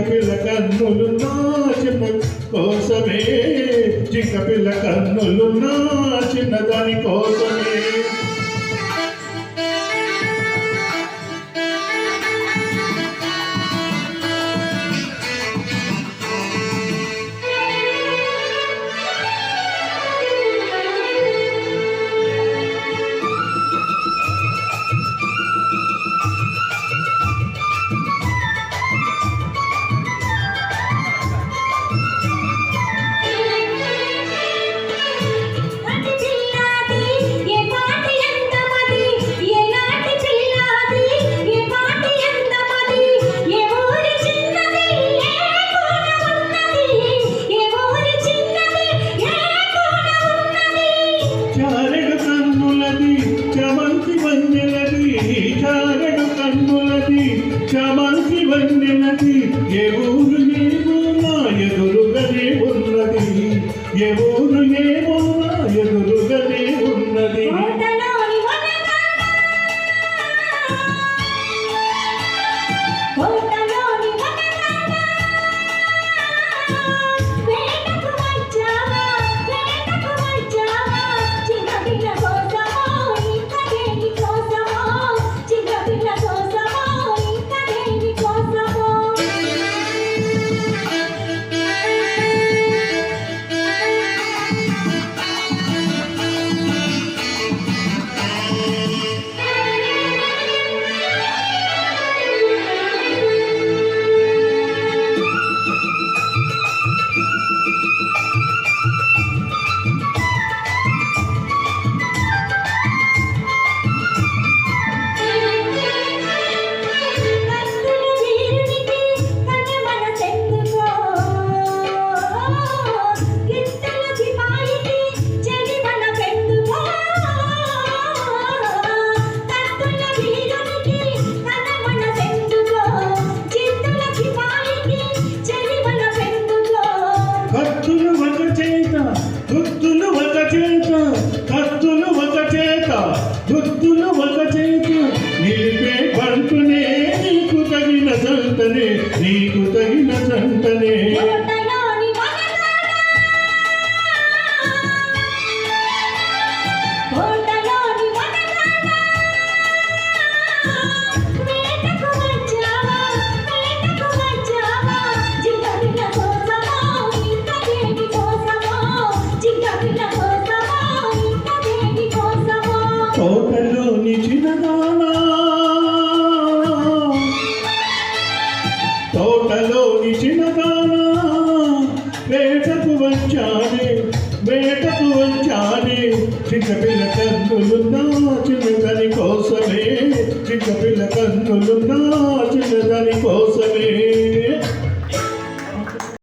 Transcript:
పిల్ల కన్నులు నా చిన్న కోసమే, చిక్క పిల్ల కన్నులు నా చిన్నదాని కోసమే. చామంతి వన్నెలది ఏ ఊరు ఏమో నా ఎదురుగనే ఉన్నది, ఏ ఊరు ఏమో నా ఎదురుగనే ఉన్నది. గుర్తులు ఒక చేత నిలిపే పంటునే, నీకు తగిన సంతనే, నీకు తగిన సంతనే. తోటలోని చిన్నదానా, తోటలోని చిన్నదానా, వేటకు వచ్చానే, వేటకు వచ్చానే, చిన్నపిల్ల కన్నులున్నా చిన్నదాని కోసమే, చిన్నపిల్ల కన్నులున్నా